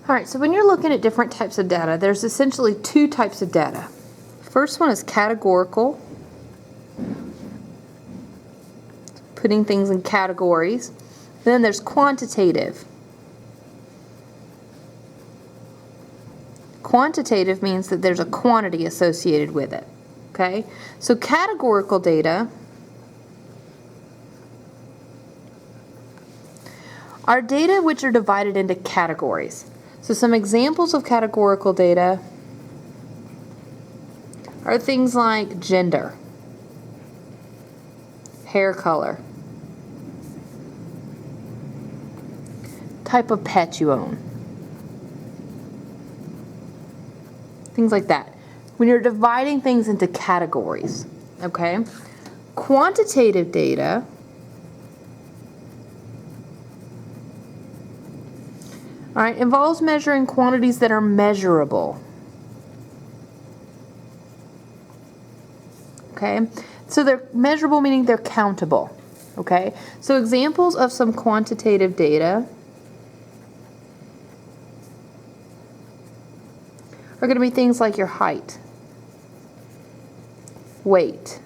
All right, so when you're looking at different types of data, there's essentially two types of data. First one is categorical, putting things in categories. And then there's quantitative. Quantitative means that there's a quantity associated with it. Okay? So categorical data are data which are divided into categories. So some examples of categorical data are things like gender, hair color, type of pet you own, things like that. When you're dividing things into categories, okay? Quantitative data involves measuring quantities that are measurable. Okay? So they're measurable, meaning they're countable. Okay? So examples of some quantitative data are going to be things like your height, weight,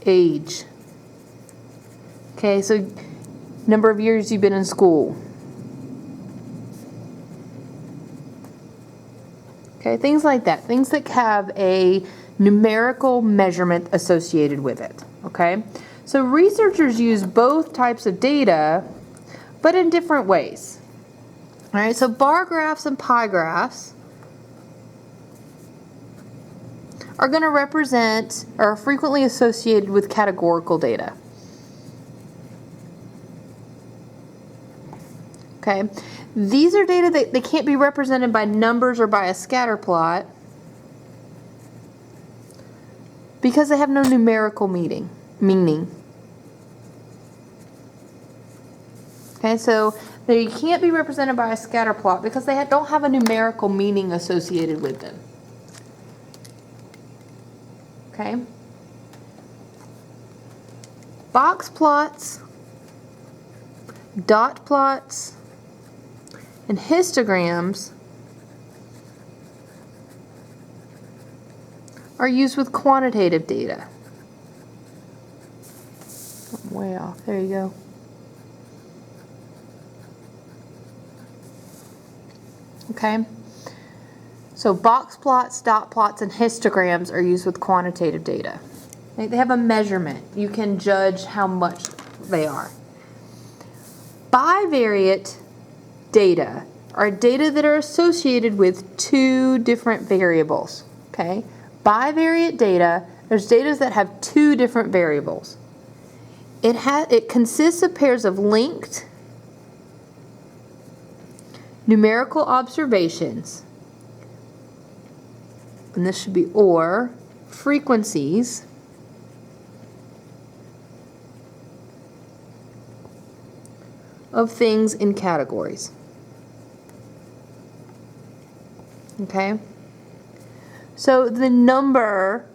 age. Okay, so number of years you've been in school. Okay, things like that. Things that have a numerical measurement associated with it. Okay, so researchers use both types of data, but in different ways. All right, so bar graphs and pie graphs are going to represent or are frequently associated with categorical data. Okay, these are data that they can't be represented by numbers or by a scatter plot because they have no numerical meaning. Okay, so they can't be represented by a scatter plot because they don't have a numerical meaning associated with them. Okay, box plots, dot plots, and histograms are used with quantitative data. I'm way off. There you go. Okay. So box plots, dot plots, and histograms are used with quantitative data. They have a measurement. You can judge how much they are. Bivariate data are data that are associated with two different variables. Okay? Bivariate data, there's data that have two different variables. It consists of pairs of linked numerical observations, and this should be or frequencies of things in categories. Okay? So the number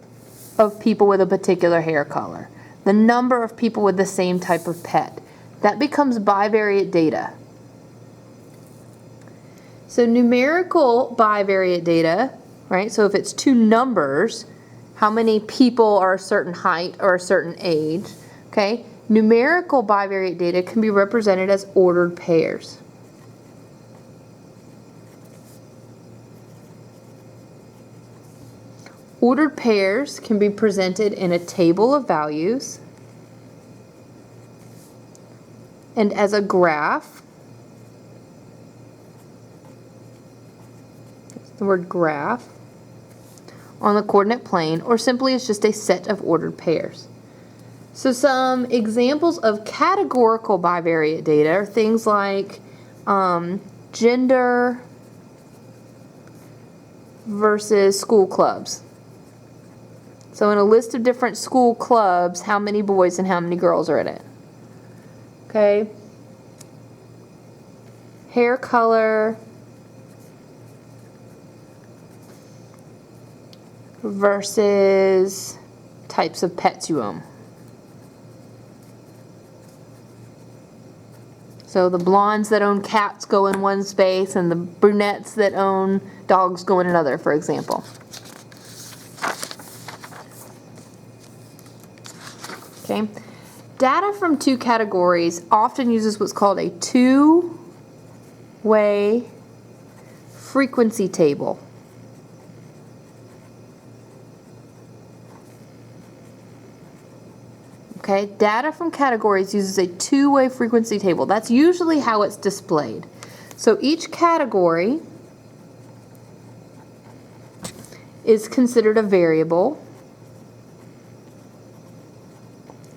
of people with a particular hair color, the number of people with the same type of pet, that becomes bivariate data. So numerical bivariate data, right? So if it's two numbers, how many people are a certain height or a certain age, okay? Numerical bivariate data can be represented as ordered pairs. Ordered pairs can be presented in a table of values and as a graph. That's the word graph on the coordinate plane, or simply it's just a set of ordered pairs. So some examples of categorical bivariate data are things like gender versus school clubs. So in a list of different school clubs, how many boys and how many girls are in it? Okay. Hair color versus types of pets you own. So the blondes that own cats go in one space and the brunettes that own dogs go in another, for example. Okay. Data from two categories often uses what's called a two-way frequency table. Okay, data from categories uses a two-way frequency table. That's usually how it's displayed. So each category is considered a variable,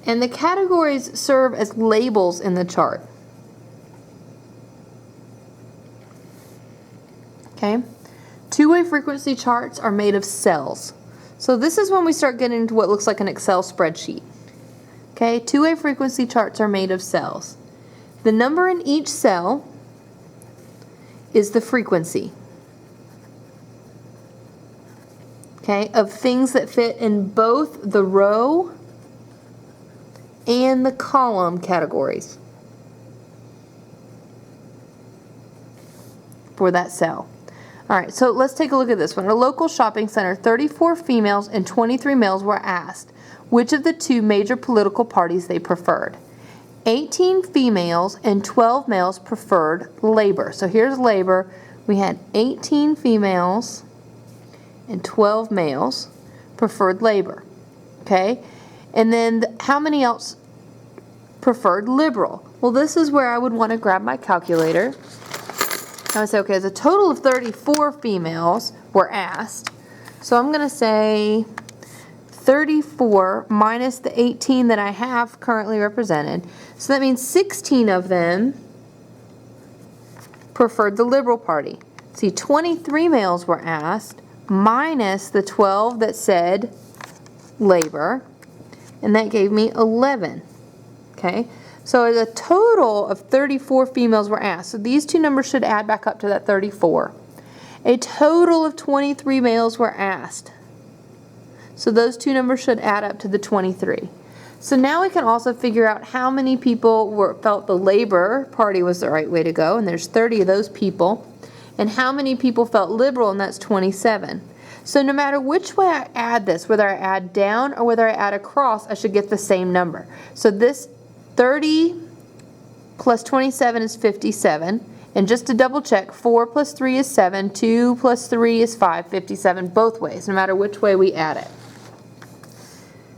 and the categories serve as labels in the chart. Okay, two-way frequency charts are made of cells. So this is when we start getting into what looks like an Excel spreadsheet. Okay, two-way frequency charts are made of cells. The number in each cell is the frequency, okay, of things that fit in both the row and the column categories for that cell. All right, so let's take a look at this one. At a local shopping center, 34 females and 23 males were asked which of the two major political parties they preferred. 18 females and 12 males preferred Labor. So here's Labor. We had 18 females and 12 males preferred Labor. Okay? And then how many else preferred Liberal? Well, this is where I would want to grab my calculator. I would say, okay, there's a total of 34 females were asked. So I'm going to say 34 minus the 18 that I have currently represented. So that means 16 of them preferred the Liberal Party. See, 23 males were asked minus the 12 that said Labor, and that gave me 11. Okay, so a total of 34 females were asked. So these two numbers should add back up to that 34. A total of 23 males were asked. So those two numbers should add up to the 23. So now we can also figure out how many people felt the Labor Party was the right way to go, and there's 30 of those people, and how many people felt Liberal, and that's 27. So no matter which way I add this, whether I add down or whether I add across, I should get the same number. So this 30 plus 27 is 57. And just to double check, 4 plus 3 is 7, 2 plus 3 is 5, 57 both ways, no matter which way we add it.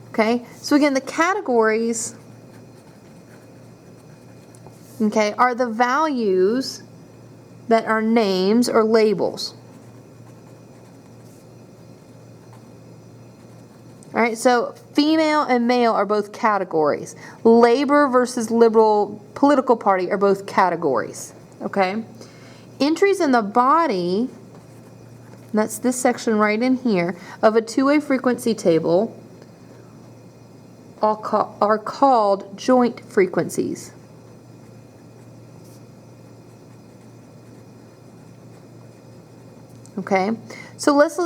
Okay, so again, the categories, okay, are the values that are names or labels. All right, so female and male are both categories. Labor versus Liberal political party are both categories. Okay, entries in the body, that's this section right in here, of a two-way frequency table are called joint frequencies. Okay, so let's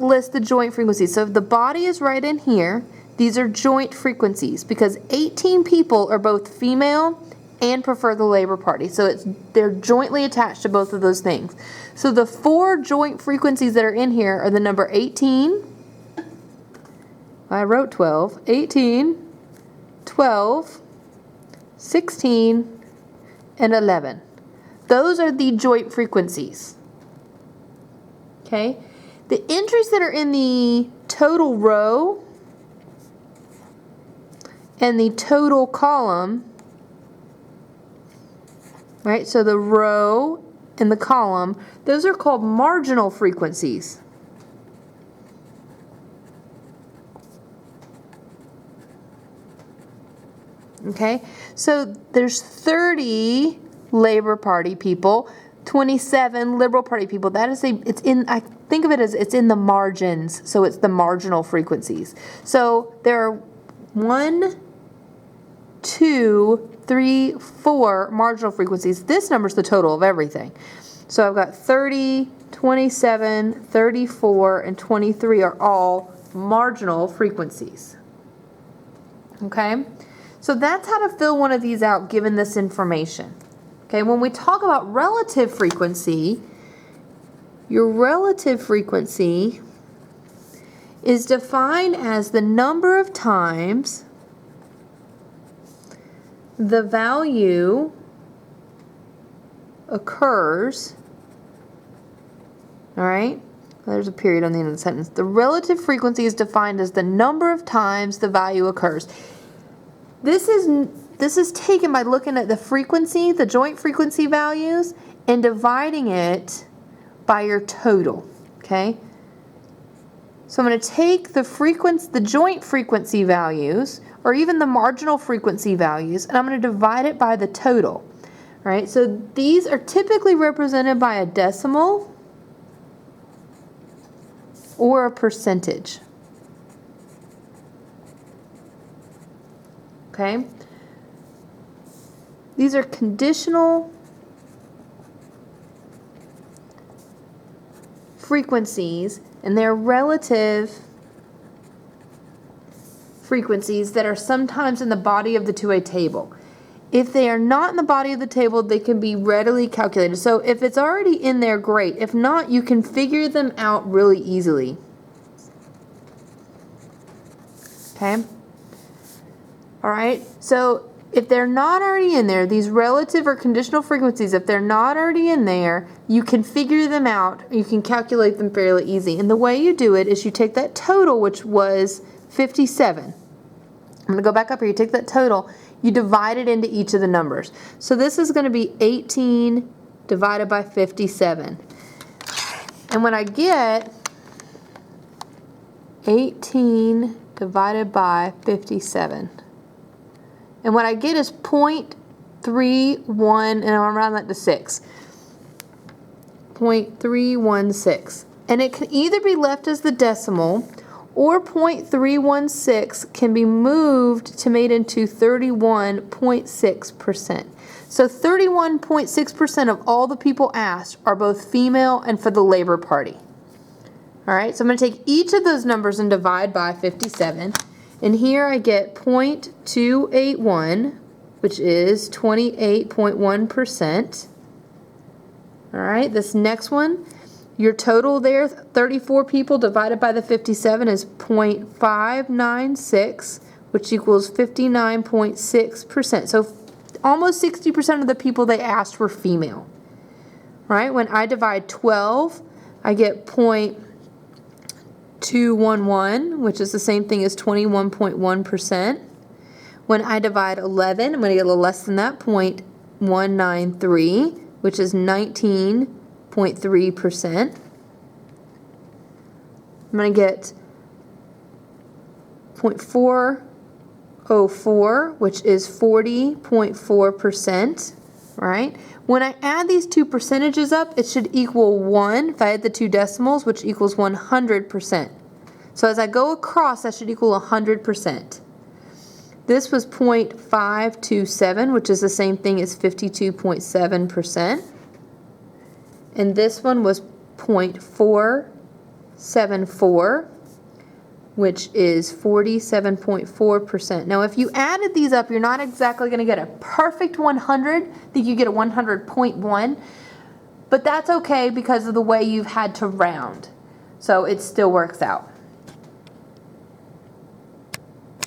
list the joint frequencies. So if the body is right in here, these are joint frequencies because 18 people are both female and prefer the Labor Party. So they're jointly attached to both of those things. So the four joint frequencies that are in here are the number 18, I wrote 12, 18, 12, 16, and 11. Those are the joint frequencies. Okay? The entries that are in the total row and the total column, right? So the row and the column, those are called marginal frequencies. Okay, so there's 30 Labor Party people, 27 Liberal Party people. That is I think of it as it's in the margins, so it's the marginal frequencies. So there are 1, 2, 3, 4 marginal frequencies. This number is the total of everything. So I've got 30, 27, 34, and 23 are all marginal frequencies. Okay? So that's how to fill one of these out given this information. Okay, when we talk about relative frequency, your relative frequency is defined as the number of times the value occurs, all right? There's a period on the end of the sentence. The relative frequency is defined as the number of times the value occurs. This is taken by looking at the frequency, the joint frequency values, and dividing it by your total, okay? So I'm going to take the joint frequency values, or even the marginal frequency values, and I'm going to divide it by the total. All right, so these are typically represented by a decimal or a percentage. Okay? These are conditional frequencies, and they're relative frequencies that are sometimes in the body of the 2A table. If they are not in the body of the table, they can be readily calculated. So if it's already in there, great. If not, you can figure them out really easily. Okay? All right, so if they're not already in there, these relative or conditional frequencies, if they're not already in there, you can figure them out. You can calculate them fairly easy. And the way you do it is you take that total, which was 57. I'm going to go back up here. You take that total, you divide it into each of the numbers. So this is going to be 18 divided by 57. And when I get 18 divided by 57, and what I get is 0.31, and I'm round that to 6. 0.316. And it can either be left as the decimal, or 0.316 can be moved to made into 31.6%. So 31.6% of all the people asked are both female and for the Labor Party. All right, so I'm going to take each of those numbers and divide by 57. And here I get 0.281, which is 28.1%. All right, this next one, your total there, 34 people divided by the 57 is 0.596, which equals 59.6%. So almost 60% of the people they asked were female. All right, when I divide 12, I get 0.211, which is the same thing as 21.1%. When I divide 11, I'm going to get a little less than that, 0.193, which is 19.3%. I'm going to get 0.404, which is 40.4%, right? When I add these two percentages up, it should equal 1, if I add the two decimals, which equals 100%. So as I go across, that should equal 100%. This was 0.527, which is the same thing as 52.7%. And this one was 0.474, which is 47.4%. Now, if you added these up, you're not exactly going to get a perfect 100. I think you get a 100.1, but that's okay because of the way you've had to round. So it still works out.